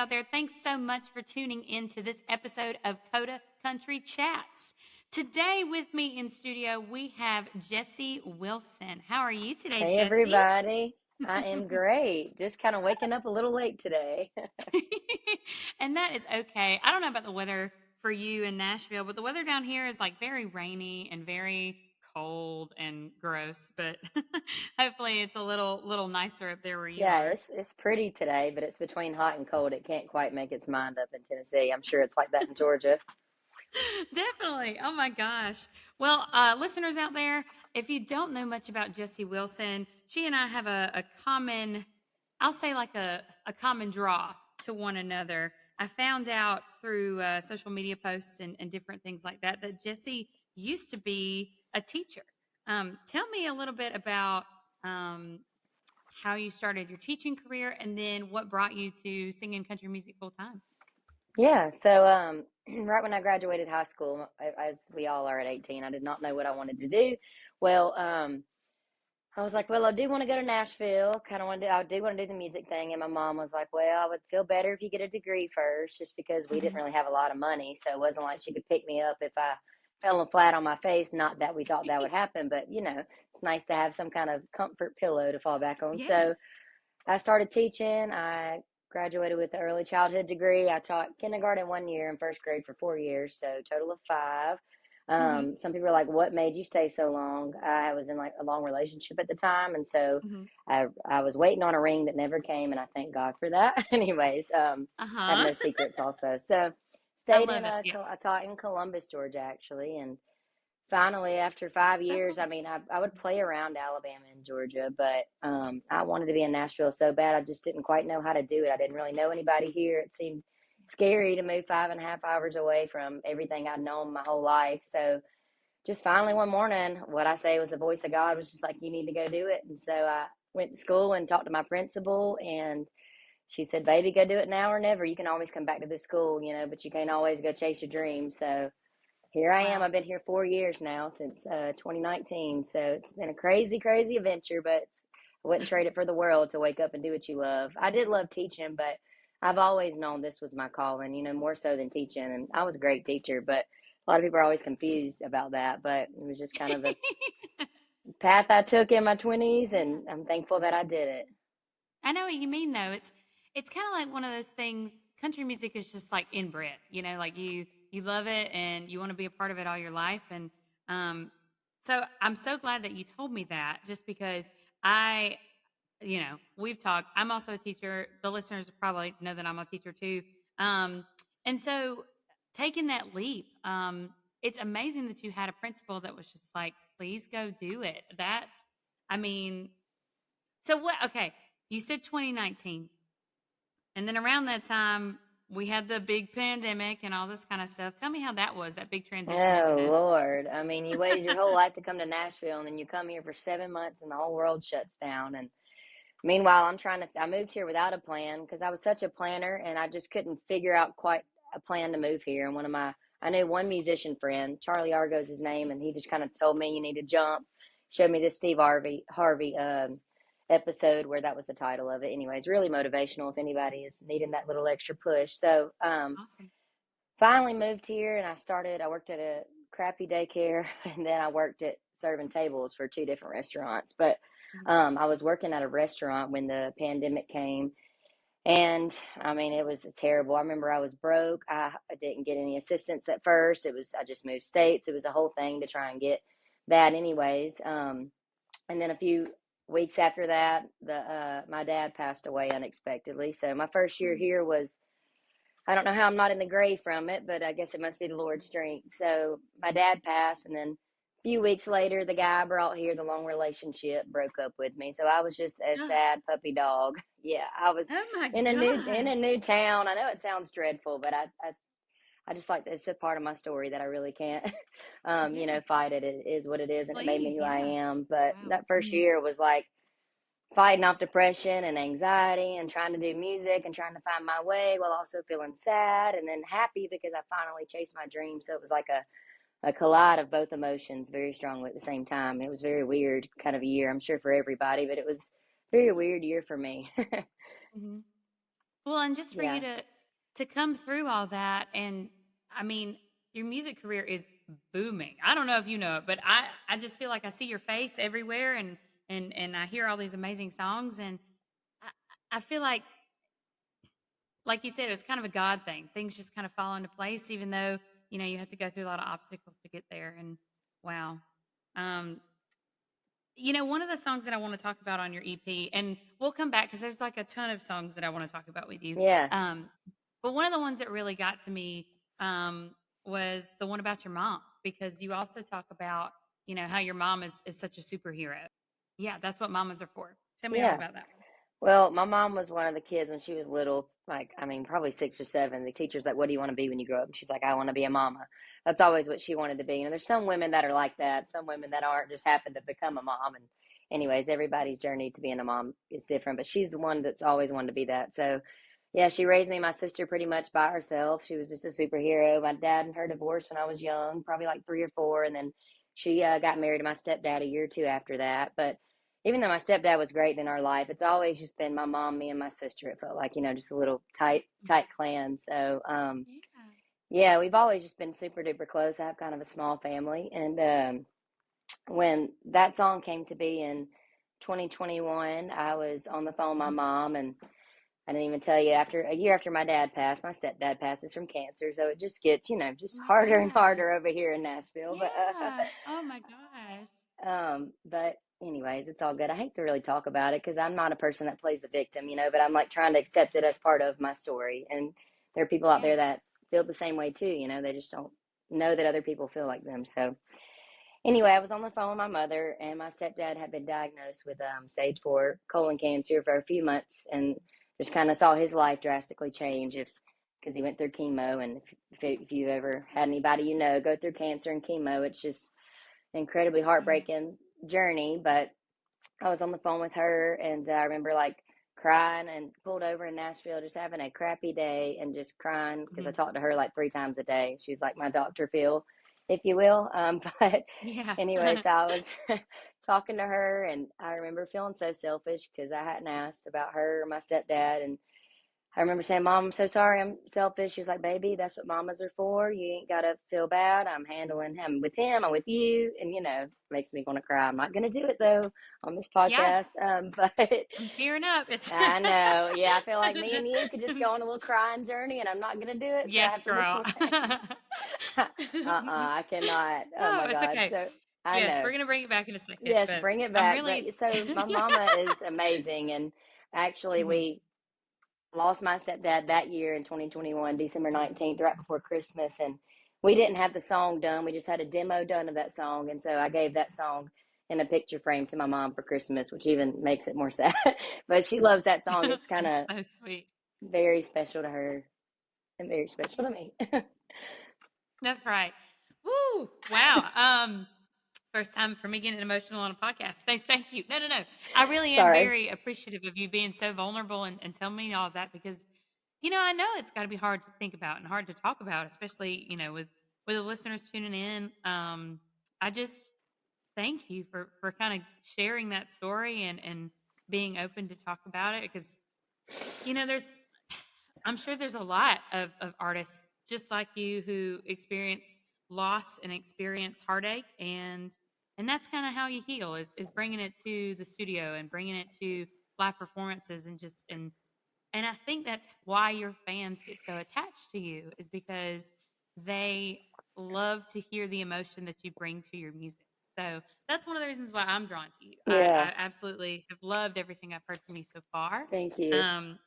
out there. Thanks so much for tuning in to this episode of Coda Country Chats. Today with me in studio, we have Jessie Wilson. How are you today, Hey Jessie? everybody. I am great. Just kind of waking up a little late today. And that is okay. I don't know about the weather for you in Nashville, but the weather down here is like very rainy and very cold and gross, but hopefully it's a little nicer up there where you Yeah, are. it's pretty today, but it's between hot and cold. It can't quite make its mind up in Tennessee. I'm sure it's like that in Georgia. Definitely. Oh my gosh. Well, listeners out there, if you don't know much about Jessie Wilson, she and I have a common, I'll say like a common draw to one another. I found out through social media posts and different things like that Jessie used to be a teacher. Tell me a little bit about um, how you started your teaching career and then what brought you to singing country music full time. Yeah, so right when I graduated high school, as we all are at 18, I did not know what I wanted to do. Well, I was like, well, I do want to go to Nashville. I do want to do the music thing. And my mom was like, well, I would feel better if you get a degree first, just because we didn't Mhm. really have a lot of money. So it wasn't like she could pick me up if I fell flat on my face. Not that we thought that would happen, but it's nice to have some kind of comfort pillow to fall back on. Yes. So I started teaching. I graduated with an early childhood degree. I taught kindergarten 1 year and first grade for 4 years, so total of five. Hmm. Some people are like, "What made you stay so long?" I was in like a long relationship at the time, and so Hmm. I was waiting on a ring that never came, and I thank God for that. Anyways, Uh I have huh. no secrets also. So I stayed in love it. Yeah. I taught in Columbus, Georgia, actually, and finally, after five So years, cool. I mean, I would play around Alabama and Georgia, but I wanted to be in Nashville so bad. I just didn't quite know how to do it. I didn't really know anybody here. It seemed scary to move 5.5 hours away from everything I'd known my whole life. So just finally one morning, what I say was the voice of God was just like, you need to go do it. And so I went to school and talked to my principal, and she said, baby, go do it now or never. You can always come back to this school, but you can't always go chase your dreams. So here I am. Wow. I've been here 4 years now since 2019. So it's been a crazy, crazy adventure, but I wouldn't trade it for the world to wake up and do what you love. I did love teaching, but I've always known this was my calling, more so than teaching. And I was a great teacher, but a lot of people are always confused about that. But it was just kind of the path I took in my 20s, Yeah. and I'm thankful that I did it. I know what you mean though. It's kind of like one of those things. Country music is just like inbred, like you love it and you want to be a part of it all your life. And um, so I'm so glad that you told me that, just because I, we've talked. I'm also a teacher. The listeners probably know that I'm a teacher too. Um, and so taking that leap, it's amazing that you had a principal that was just like, please go do it. I mean, so what? Okay, you said 2019, and then around that time we had the big pandemic and all this kind of stuff. Tell me how that was, that big transition into Oh, Nashville. Lord. I mean, you waited your whole life to come to Nashville, and then you come here for 7 months, and the whole world shuts down. And meanwhile, I moved here without a plan because I was such a planner and I just couldn't figure out quite a plan to move here. And I knew one musician friend, Charlie Argo's his name, and he just kind of told me, you need to jump, showed me this Steve Harvey episode where that was the title of it. Anyways, really motivational if anybody is needing that little extra push. So, Awesome. finally moved here and I worked at a crappy daycare and then I worked at serving tables for two different restaurants. But Mhm. I was working at a restaurant when the pandemic came, and I mean, it was terrible. I remember I was broke. I didn't get any assistance at first. I just moved states. It was a whole thing to try and get that anyways. And then a few weeks after that, my dad passed away unexpectedly. So my first year Mhm. here was, I don't know how I'm not in the grave from it, but I guess it must be the Lord's strength. So my dad passed, and then a few weeks later, the guy I brought here, the long relationship, broke up with me. So I was just a Ugh. sad puppy dog. Yeah, I was Oh my in a gosh. new town. I know it sounds dreadful, but I just like, it's a part of my story that I really can't Yes. fight it. It is what it is, and it made me Please. who I Yeah. am. But Wow. that first Mhm. year was like fighting off depression and anxiety and trying to do music and trying to find my way while also feeling sad and then happy because I finally chased my dream. So it was like a collide of both emotions very strongly at the same time. It was very weird kind of a year, I'm sure, for everybody, but it was a very Yeah. weird year for me. Mhm. Well, and just for you Yeah. to come through all that, and I mean, your music career is booming. I don't know if you know it, but I just feel like I see your face everywhere, and I hear all these amazing songs, and I feel like you said, it was kind of a God thing. Things just kind of fall into place, even though you have to go through a lot of obstacles to get there. And wow. Um, one of the songs that I want to talk about on your EP, and we'll come back because there's like a ton of songs that I want to talk about with you. Yeah. Um, but one of the ones that really got to me was the one about your mom, because you also talk about, how your mom is such a superhero. Yeah, that's what mamas are for. Tell me all Yeah. about that Well, my mom was one of the kids when she was little, like, I mean, probably 6 or 7. The teacher's like, "What do you want to be when you grow up?" And she's like, "I want to be a mama." That's always what she wanted to be. And there's some women that are like that, some women that aren't, just happen to become a mom. And, anyways, everybody's journey to being a mom is different, but she's the one that's always wanted to be that. So, yeah, she raised me and my sister pretty much by herself. She was just a superhero. My dad and her divorced when I was young, probably like 3 or 4. And then she got married to my stepdad a year or two after that. But even though my stepdad was great in our life, it's always just been my mom, me, and my sister. It felt like, just a little tight clan. So, one. yeah, we've always just been super duper close. I have kind of a small family. And when that song came to be in 2021, I was on the phone with my mom, and I didn't even tell you, after a year after my dad passed, my stepdad passes from cancer. So it just gets, just Oh my harder and gosh. harder over here in Nashville. But Yeah. Oh my gosh. But anyways, it's all good. I hate to really talk about it because I'm not a person that plays the victim, but I'm like trying to accept it as part of my story. And there are people out Yeah. there that feel the same way too. They just don't know that other people feel like them. So anyway, I was on the phone with my mother, and my stepdad had been diagnosed with stage 4 colon cancer for a few months, and just kind of saw his life drastically change because he went through chemo. And if you've ever had anybody go through cancer and chemo, it's just incredibly Yeah. heartbreaking journey. But I was on the phone with her, and I remember like crying, and pulled over in Nashville just having a crappy day and just crying because I Mhm. talked to her like 3 times a day. She's like my Dr. Phil, if you will. But Yeah. anyway, so I was talking to her, and I remember feeling so selfish because I hadn't asked about her or my stepdad. And I remember saying, "Mom, I'm so sorry, I'm selfish." She was like, "Baby, that's what mamas are for. You ain't got to feel bad. I'm handling him with him. I'm with you." And, makes me want to cry. I'm not going to do it, though, on this Yeah. podcast. But I'm tearing up. It's I know. Yeah, I feel like me and you could just go on a little crying journey, and I'm not going to do it. So I Yes, have to look girl. away. I cannot. Oh, Oh, my it's God. okay. So I Yes, know. we're gonna bring it back in a second, Yes, but bring it I'm back. But really so my mama is amazing. And actually, Mhm. we lost my stepdad that year in 2021, December 19th, right before Christmas. And we didn't have the song done. We just had a demo done of that song. And so I gave that song in a picture frame to my mom for Christmas, which even makes it more sad. But she loves that song. It's kind That's of so sweet. very special to her and very special to me. That's right. Woo! Wow. First time for me getting emotional on a podcast. Thank you. No, no, no. I really am Sorry. very appreciative of you being so vulnerable and telling me all of that, because I know it's got to be hard to think about and hard to talk about, especially with the listeners tuning in. I just thank you for kind of sharing that story and being open to talk about it, because there's I'm sure there's a lot of artists just like you who experience loss and experience heartache, and that's kind of how you heal, is bringing it to the studio and bringing it to live performances, and I think that's why your fans get so attached to you, is because they love to hear the emotion that you bring to your music. So that's one of the reasons why I'm drawn to you. Yeah. I absolutely have loved everything I've heard from you so far. Thank you. Um,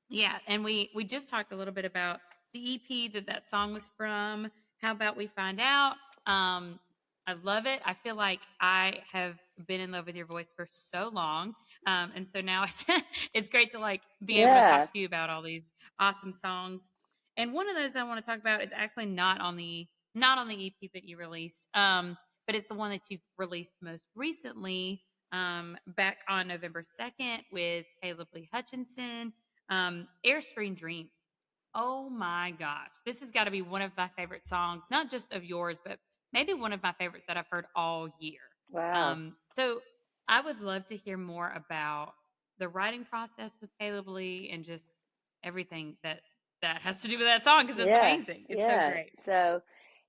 yeah, and we just talked a little bit about the EP that song was from. How about we find out? Um, I love it. I feel like I have been in love with your voice for so long, and so now it's it's great to like be able to Yeah. talk to you about all these awesome songs. And one of those I want to talk about is actually not on the EP that you released, but it's the one that you've released most recently, back on November 2nd with Caleb Lee Hutchinson, Airstream Dreams. Oh my gosh. This has got to be one of my favorite songs, not just of yours, but maybe one of my favorites that I've heard all year. Wow. So I would love to hear more about the writing process with Caleb Lee and just everything that has to do with that song because it's Yeah, amazing. It's so yeah. great. So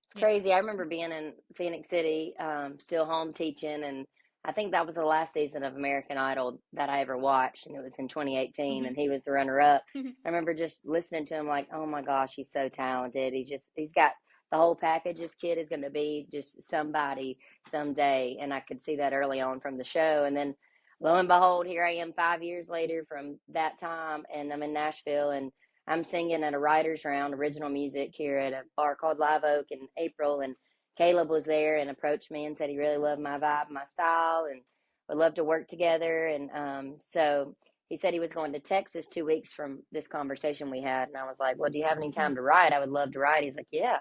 it's Yeah. crazy. I remember being in Phenix City, still home teaching, and I think that was the last season of American Idol that I ever watched, and it was in 2018, Hmm. and he was the runner-up. I remember just listening to him like, oh my gosh, he's so talented. He's got the whole package. This kid is going to be just somebody someday, and I could see that early on from the show. And then lo and behold, here I am 5 years later from that time, and I'm in Nashville, and I'm singing at a writers round, original music here at a bar called Live Oak in April, and Caleb was there and approached me and said he really loved my vibe, my style, and would love to work together. And so he said he was going to Texas 2 weeks from this conversation we had, and I was like, "Well, do you have any time to write? I would love to write." He's like, "Yeah."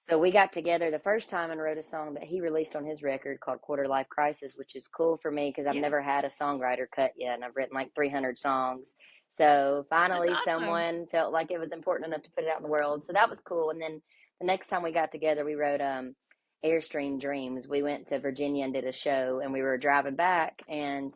So we got together the first time and wrote a song that he released on his record called Quarter Life Crisis, which is cool for me because I've Yeah. never had a songwriter cut yet, and I've written like 300 songs. So That's finally, awesome. someone felt like it was important enough to put it out in the world. So that was cool. And then the next time we got together, we wrote Airstream Dreams. We went to Virginia and did a show, and we were driving back, and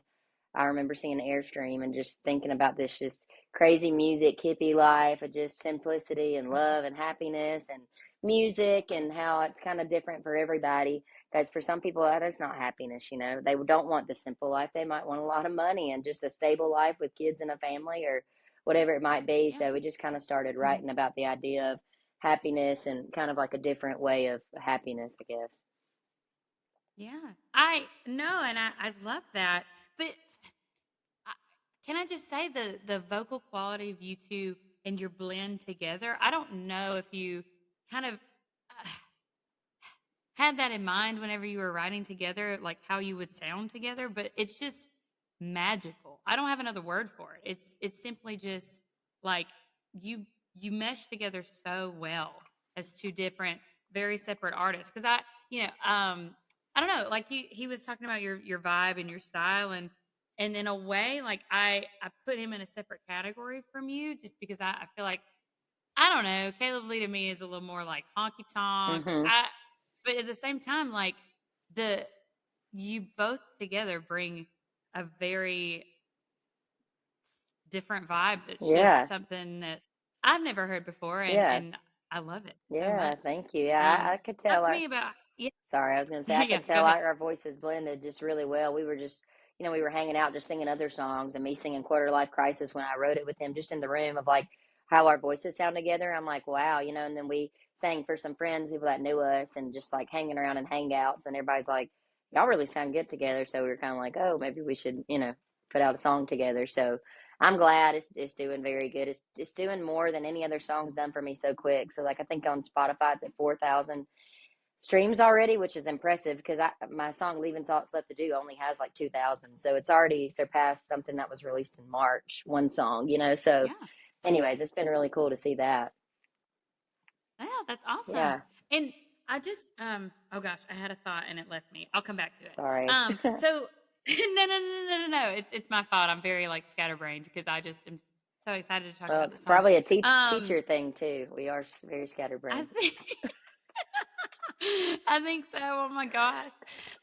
I remember seeing Airstream and just thinking about this just crazy music, hippie life of just simplicity and Mhm. love and happiness and music, and how it's kind of different for everybody. Because for some people, that is not happiness. They don't want the simple life. They might want a lot of money and just a stable life with kids and a family or whatever it might be. Yeah. So we just kind of started Mhm. writing about the idea of happiness and kind of like a different way of happiness, I guess. Yeah. I know, and I love that. But I, can I just say the vocal quality of you two and your blend together? I don't know if you kind of uh, had that in mind whenever you were writing together, like how you would sound together, but it's just magical. I don't have another word for it. It's simply just like you you mesh together so well as two different, very separate artists. Because I don't know, like he was talking about your vibe and your style, and in a way, like I put him in a separate category from you just because I feel like I don't know. Caleb Lee to me is a little more like honky tonk. Mm-hmm. But at the same time, like the you both together bring a very different vibe. That's just Yeah. something that I've never heard before, Yeah. and I love it so Yeah. much. Thank you. Yeah. I could Talk tell to our me about yeah, Sorry, I was gonna say I yeah. could Go tell ahead. our voices blended just really well. We were just, we were hanging out, just singing other songs, and me singing Quarter Life Crisis when I wrote it with him, just in the room of like how our voices sound together. I'm like, wow, and then we sang for some friends, people that knew us, and just like hanging around in hangouts, and everybody's like, y'all really sound good together. So we were kind of like, oh, maybe we should, put out a song together. So I'm glad it's doing very good. It's doing more than any other song's done for me so quick. So like I think on Spotify it's at 4,000 streams already, which is impressive because my song "Leaving Salt's Left to Do" only has like 2,000, so it's already surpassed something that was released in March. One song. So, Yeah, anyways, it's been really cool to see that. yeah, that's awesome. Yeah, And I just oh gosh, I had a thought and it left me. I'll come back to it. sorry. So no. It's my fault. I'm very like scatterbrained because I just am so excited to talk Well, about the it's song. probably a Um, teacher thing too. We are very I scatterbrained. think I think so. Oh my gosh.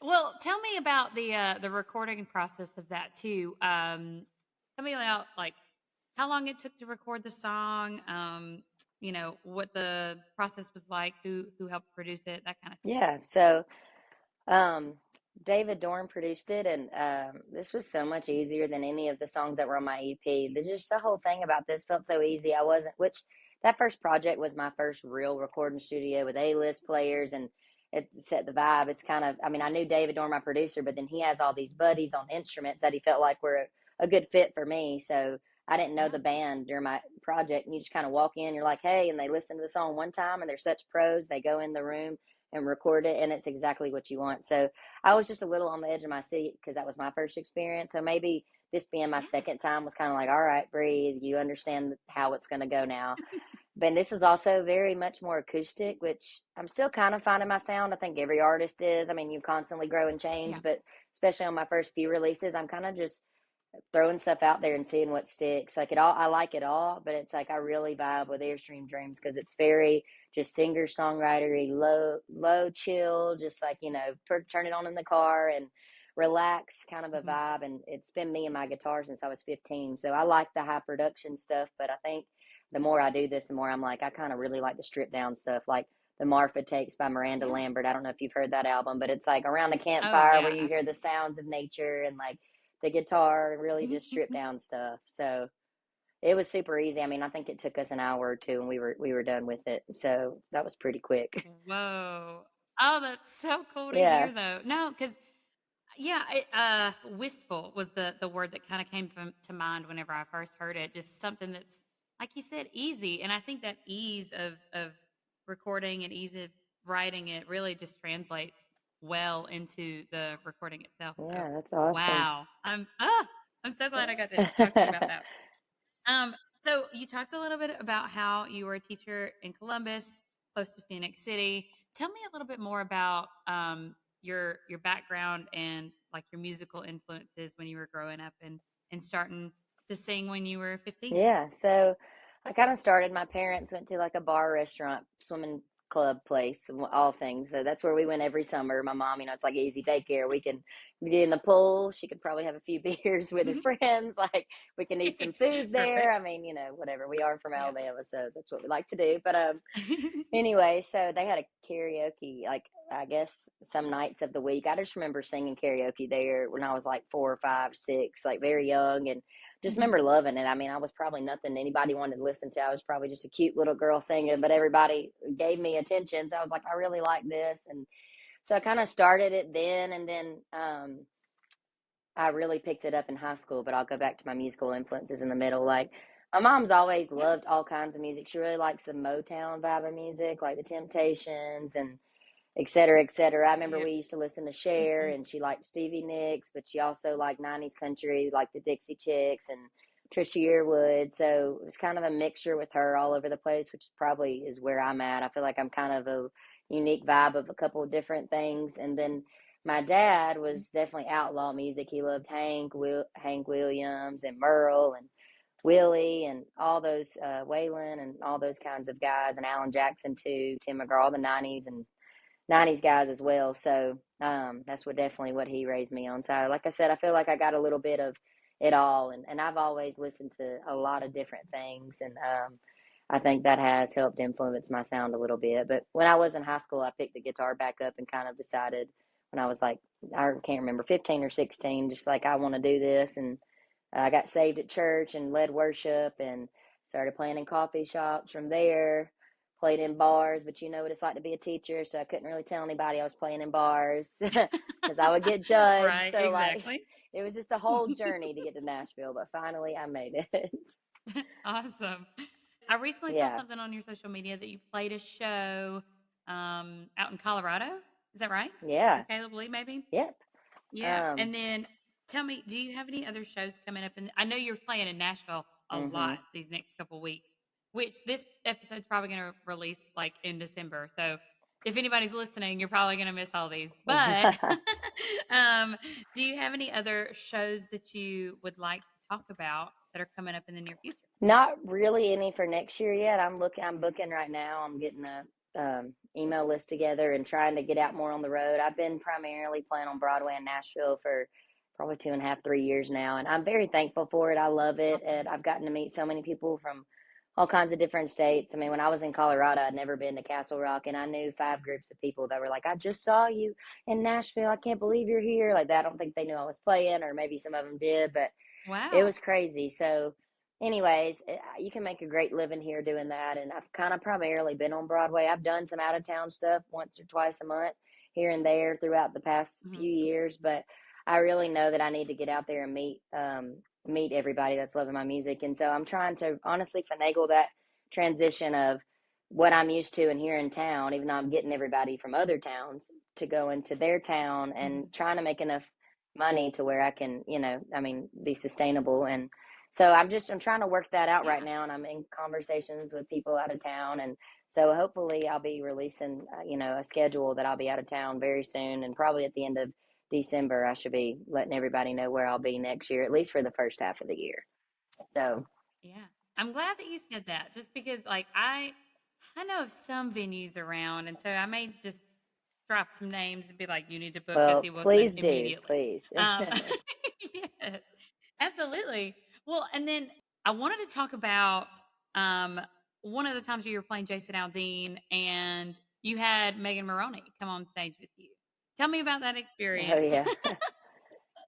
Well, tell me about the recording process of that too. Tell me about like how long it took to record the song. What the process was like, who helped produce it, that kind of thing. Yeah. So, um, David Dorn produced it, and this was so much easier than any of the songs that were on my EP. Just the whole thing about this felt so easy. I wasn't, which that first project was my first real recording studio with A-list players, and it set the vibe. It's kind of, I mean, I knew David Dorn, my producer, but then he has all these buddies on instruments that he felt like were a good fit for me. So I didn't know Yeah. the band during my project, and you just kind of walk in, you're like, hey, and they listen to the song one time, and they're such pros. They go in the room and record it, and it's exactly what you want. So I was just a little on the edge of my seat because that was my first experience. So maybe this being my Yeah. second time was kind of like, all right, breathe. You understand how it's going to go now. But this is also very much more acoustic, which I'm still kind of finding my sound. I think every artist is. I mean, you constantly grow and change, Yeah. but especially on my first few releases, I'm kind of just throwing stuff out there and seeing what sticks. Like it all, I like it all, but it's like I really vibe with Airstream Dreams because it's very just singer songwritery, low chill, just like turn it on in the car and relax kind of a Mhm. vibe. And it's been me and my guitar since I was 15, so I like the high production stuff. But I think the more I do this, the more I'm like, I kind of really like the stripped down stuff, like the Marfa tapes by Miranda Yeah. Lambert. I don't know if you've heard that album, but it's like around the Oh, campfire where yeah, you hear the absolutely. sounds of nature and like the guitar, really just stripped down stuff. So it was super easy. I mean, I think it took us an hour or two and we were done with it. So that was pretty quick. Whoa. Oh, that's so cool to Yeah. hear, though. No, because yeah, wistful was the word that kind of came from to mind whenever I first heard it. Just something that's, like you said, easy, and I think that ease of recording and ease of writing it really just translates well into the recording itself. So, Yeah, that's awesome. wow, I'm so glad I got to talk to you about that. Um, so you talked a little bit about how you were a teacher in Columbus, close to Phenix City. Tell me a little bit more about your background and like your musical influences when you were growing up and starting to sing when you were 15. Yeah, so I kind of started. My parents went to like a bar, restaurant, swimming club place, and all things. So that's where we went every summer. My mom, it's like easy daycare. We can be in the pool. She could probably have a few beers with her friends. Like we can eat some food there. I Perfect. mean, whatever. We are from Yep. Alabama, so that's what we like to do. But anyway, so they had a karaoke, like I guess some nights of the week. I just remember singing karaoke there when I was like 4 or 5, 6, like very young, and just Mhm. remember loving it. I mean, I was probably nothing anybody wanted to listen to. I was probably just a cute little girl singing, but everybody gave me attention. So I was like, I really like this, and so I kind of started it then, and then I really picked it up in high school. But I'll go back to my musical influences in the middle. Like my mom's always Yeah. loved all kinds of music. She really likes the Motown vibe of music, like the Temptations and et cetera, et cetera. I remember Yep. we used to listen to Cher, Mhm. and she liked Stevie Nicks, but she also liked 90s country, like the Dixie Chicks and Trisha Yearwood. So it was kind of a mixture with her all over the place, which probably is where I'm at. I feel like I'm kind of a unique vibe of a couple of different things. And then my dad was definitely outlaw music. He loved Hank Williams and Merle and Willie and all those Waylon and all those kinds of guys, and Alan Jackson too, Tim McGraw, all the '90s guys as well. So that's what definitely what he raised me on. So like I said, I feel like I got a little bit of it all, and I've always listened to a lot of different things, and I think that has helped influence my sound a little bit. But when I was in high school, I picked the guitar back up and kind of decided when I was like, I can't remember, 15 or 16, just like I want to do this. And I got saved at church and led worship and started playing in coffee shops from there, played in bars, but you know what it's like to be a teacher, so I couldn't really tell anybody I was playing in bars because I would get judged. Right. So like Exactly. it was just a whole journey to get to Nashville, but finally I made it. That's awesome. I recently saw Yeah. something on your social media that you played a show out in Colorado. Is that right? Yeah. With Caleb Lee, maybe? Yep. Yeah. Um And then tell me, do you have any other shows coming up? And I know you're playing in Nashville a lot mhm. these next couple weeks, which this episode's probably going to release like in December. So if anybody's listening, you're probably going to miss all these. But um, do you have any other shows that you would like to talk about that are coming up in the near future? Not really any for next year yet. I'm booking right now. I'm getting a email list together and trying to get out more on the road. I've been primarily playing on Broadway in Nashville for probably 2.5, 3 years now, and I'm very thankful for it. I love it, Awesome. and I've gotten to meet so many people from all kinds of different states. I mean, when I was in Colorado, I'd never been to Castle Rock, and I knew 5 groups of people that were like, "I just saw you in Nashville. I can't believe you're here." Like that. I don't think they knew I was playing, or maybe some of them did, but it Wow. was crazy. So, anyways, you can make a great living here doing that. And I've kind of primarily been on Broadway. I've done some out of town stuff once or twice a month here and there throughout the past Mhm. few years. But I really know that I need to get out there and meet everybody that's loving my music. And so I'm trying to honestly finagle that transition of what I'm used to and here in town, even though I'm getting everybody from other towns to go into their town and Mhm. trying to make enough money to where I can, I mean, be sustainable. And so I'm trying to work that out right Yeah. now, and I'm in conversations with people out of town. And so hopefully I'll be releasing, a schedule that I'll be out of town very soon, and probably at the end of December I should be letting everybody know where I'll be next year, at least for the first half of the year. So Yeah. I'm glad that you said that just because like I know of some venues around and so I may just drop some names and be like, you need to book well, Jessie Wilson please do, immediately. please. Um yes. Absolutely. Well, and then I wanted to talk about um, one of the times you were playing Jason Aldean and you had Megan Maroney come on stage with you. Tell me about that Oh experience. yeah.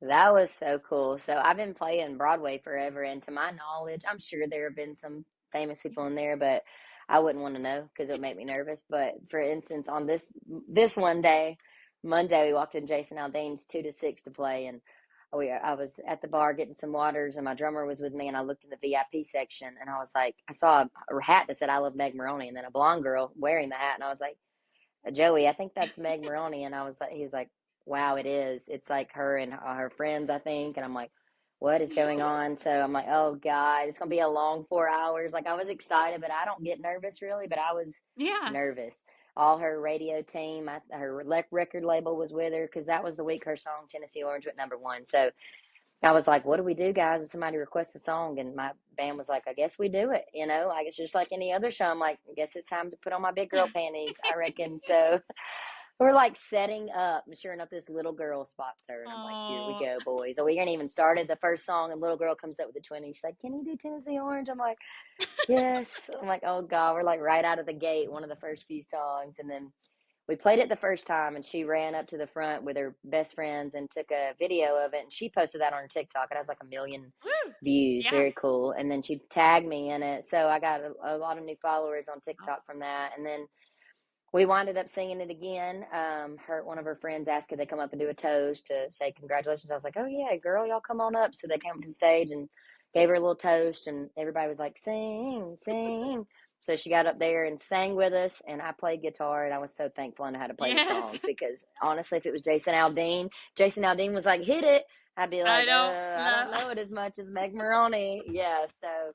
That was so cool. So I've been playing Broadway forever, and to my knowledge, I'm sure there have been some famous people in there, but I wouldn't want to know because it would make me nervous. But for instance, on this one day, Monday, we walked in Jason Aldean's 2 to 6 to play, and I was at the bar getting some waters, and my drummer was with me, and I looked in the VIP section, and I was like, I saw a hat that said "I love Meg Maroney," and then a blonde girl wearing the hat, and I was like, Joey, I think that's Meg Maroney. And I was like, he was like, wow, it is. It's like her and her friends, I think. And I'm like, what is going on? So I'm like, oh God, it's going to be a long 4 hours. Like I was excited, but I don't get nervous really, but I was Yeah. nervous. All her radio team, her record label was with her because that was the week her song Tennessee Orange went #1. So I was like, what do we do, guys? If somebody requests a song, and my band was like, I guess we do it. Like it's just like any other show. I'm like, I guess it's time to put on my big girl panties, I reckon. So we're like setting up, and sure enough, this little girl spots her, and I'm like, here we Oh, go, boys. So we ain't even started the first song, and little girl comes up with the 20. She's like, can you do Tennessee Orange? I'm like, yes. I'm like, oh God, we're like right out of the gate, one of the first few songs. And then we played it the first time, and she ran up to the front with her best friends and took a video of it, and she posted that on her TikTok. It has like 1 million woo. views. Yeah. Very cool. And then she tagged me in it. So I got a lot of new followers on TikTok Awesome. from that. And then we winded up singing it again. One of her friends asked could they come up and do a toast to say congratulations. I was like, oh yeah, girl, y'all come on up. So they came up to the stage and gave her a little toast, and everybody was like, sing, sing. So she got up there and sang with us, and I played guitar, and I was so thankful I know how to play the Yes. songs because honestly, if it was Jason Aldean was like, hit it, I'd be I like, don't I know. don't know it as much as Meg Maroney. Yeah, so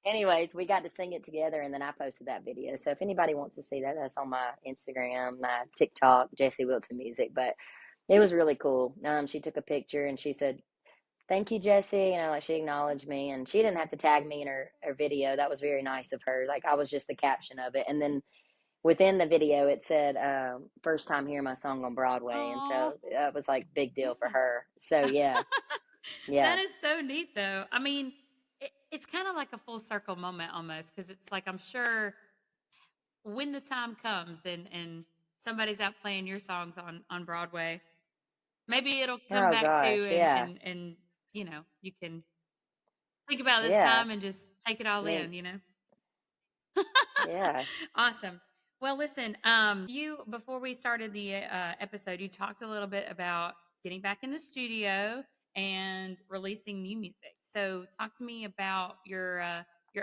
anyways, we got to sing it together, and then I posted that video. So if anybody wants to see that, that's on my Instagram, my TikTok, Jessie Wilson Music. But it was really cool. She took a picture and she said, "Thank you, Jessie." Like she acknowledged me, and she didn't have to tag me in her video. That was very nice of her. Like I was just the caption of it, and then within the video it said, "First time hearing my song on Broadway," and Oh, so that was like big deal for yeah. her. So yeah, That yeah, is so neat, though. I mean, it's kind of like a full circle moment almost because it's like I'm sure when the time comes and somebody's out playing your songs on Broadway, maybe it'll come oh back to gosh, yeah, and you can think about this yeah, time and just take it all me, in. yeah, Awesome. Well, listen, you before we started the episode, you talked a little bit about getting back in the studio and releasing new music. So, talk to me about your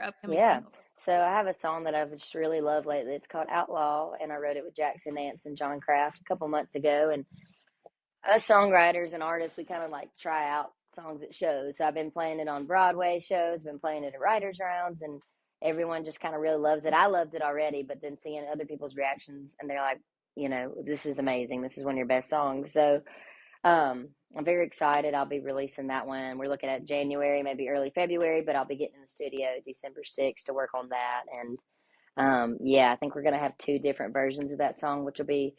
upcoming yeah. single. So I have a song that I've just really loved lately. It's called Outlaw, and I wrote it with Jackson Nance and John Kraft a couple months ago. And us songwriters and artists, we kind of like try out songs at shows. So I've been playing it on Broadway shows, been playing it at writers' rounds, and everyone just kind of really loves it. I loved it already, but then seeing other people's reactions, and they're like, this is amazing. This is one of your best songs. So I'm very excited. I'll be releasing that one. We're looking at January, maybe early February, but I'll be getting in the studio December 6th to work on that. And yeah, I think we're gonna have two different versions of that song, which will be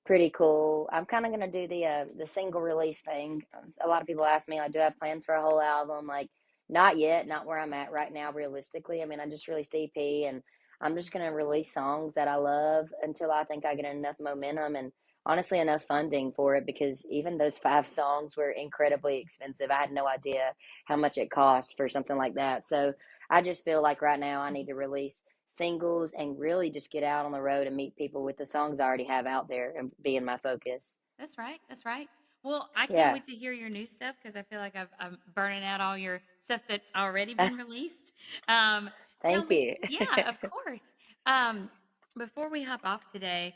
pretty cool. I'm kind of gonna do the single release thing. A lot of people ask me, like, do I have plans for a whole album? Like, not yet, not where I'm at right now, realistically. I mean, I just released EP, and I'm just gonna release songs that I love until I think I get enough momentum and honestly enough funding for it, because even those 5 songs were incredibly expensive. I had no idea how much it cost for something like that. So I just feel like right now I need to release singles and really just get out on the road and meet people with the songs I already have out there and being my focus. That's right. That's right. Well, I can't Yeah. wait to hear your new stuff because I feel like I'm burning out all your stuff that's already been released. Um, Tell Thank me, you. yeah, of course. Um, Before we hop off today,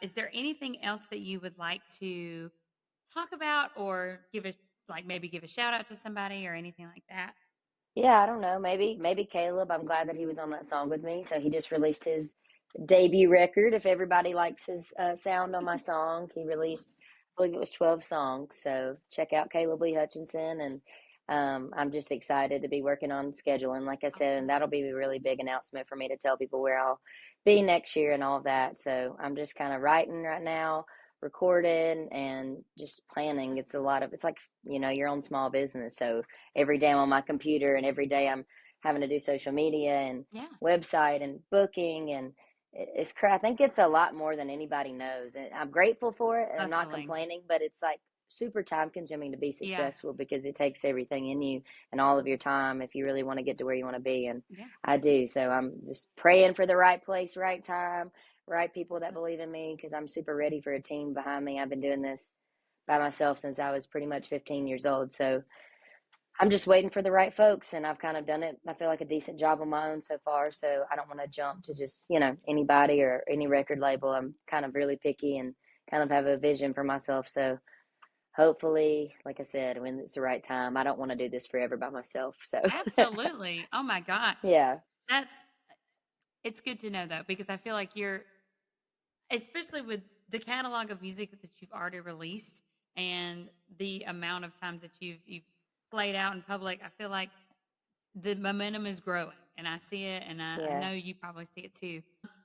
is there anything else that you would like to talk about or maybe give a shout out to somebody or anything like that? Yeah, I don't know. Maybe Caleb. I'm glad that he was on that song with me. So he just released his debut record. If everybody likes his sound on my song, he released, I believe it was 12 songs. So check out Caleb Lee Hutchinson, and I'm just excited to be working on scheduling, like I said, and Awesome. that'll be a really big announcement for me to tell people where I'll be next year and all of that. So I'm just kind of writing right now, recording, and just planning. It's a lot of, it's like your own small business. So every day I'm on my computer, and every day I'm having to do social media and Yeah. website and booking, and it's I think it's a lot more than anybody knows, and I'm grateful for it, and I'm not Hustling. complaining, but it's like super time consuming to be Yeah. successful because it takes everything in you and all of your time if you really want to get to where you want to be. And Yeah. I do. So I'm just praying for the right place, right time, right people that believe in me, because I'm super ready for a team behind me. I've been doing this by myself since I was pretty much 15 years old. So I'm just waiting for the right folks, and I've kind of done it. I feel like a decent job on my own so far. So I don't want to jump to just, anybody or any record label. I'm kind of really picky and kind of have a vision for myself. So hopefully, like I said, when it's the right time, I don't want to do this forever by myself. So Absolutely. Oh my gosh. yeah, That's it's good to know though, because I feel like you're, especially with the catalog of music that you've already released and the amount of times that you've played out in public, I feel like the momentum is growing, and I see it, and I yeah. know you probably see it too.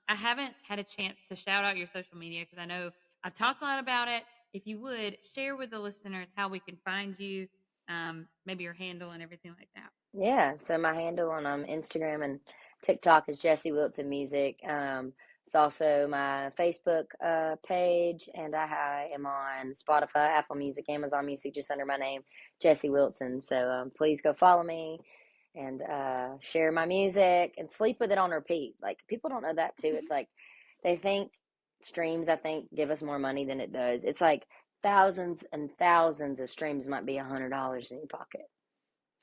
I haven't had a chance to shout out your social media because I know I've talked a lot about it. If you would share with the listeners how we can find you, maybe your handle and everything like that. Yeah, so my handle on Instagram and TikTok is Jessie Wilson Music. It's also my Facebook page, and I am on Spotify, Apple Music, Amazon Music, just under my name, Jessie Wilson. So please go follow me and share my music and sleep with it on repeat. Like, people don't know that too. It's like they think streams, I think, give us more money than it does. It's like thousands and thousands of streams might be $100 in your pocket.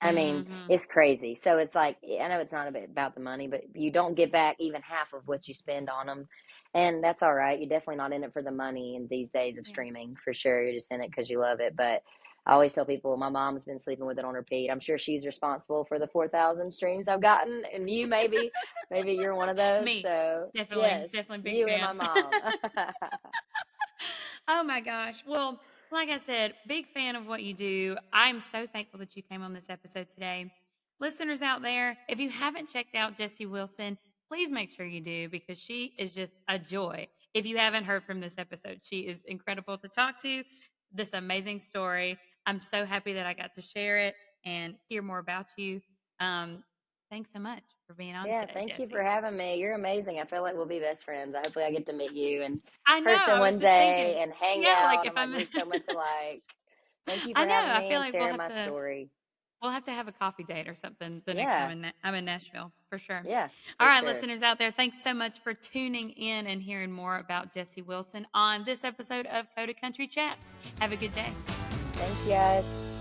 I mean, Hmm. it's crazy. So it's like, I know it's not about the money, but you don't get back even half of what you spend on them. And that's all right. You're definitely not in it for the money in these days of Yeah. streaming, for sure. You're just in it because you love it. But I always tell people my mom's been sleeping with it on repeat. I'm sure she's responsible for the 4,000 streams I've gotten. And you, maybe you're one of those. Me, So definitely, yes, definitely big you and my fan. mom. Oh my gosh. Well, like I said, big fan of what you do. I'm so thankful that you came on this episode today. Listeners out there, if you haven't checked out Jessie Wilson, please make sure you do because she is just a joy. If you haven't heard from this episode, she is incredible to talk to. This amazing story. I'm so happy that I got to share it and hear more about you. Um, Thanks so much for being on Yeah, today, thank you for Jessie. having me. You're amazing. I feel like we'll be best friends. Hopefully I get to meet you in I know. person I was one just day thinking, and hang yeah, like out. if I'm like, I'm, we're so much alike. Thank you I for know. having I me feel and like sharing my story. we'll have to have a coffee date or something the next time Yeah, I'm in Nashville for sure. yeah, All for right, sure. listeners out there, thanks so much for tuning in and hearing more about Jessie Wilson on this episode of Coda Country Chats. Have a good day. Thank you guys.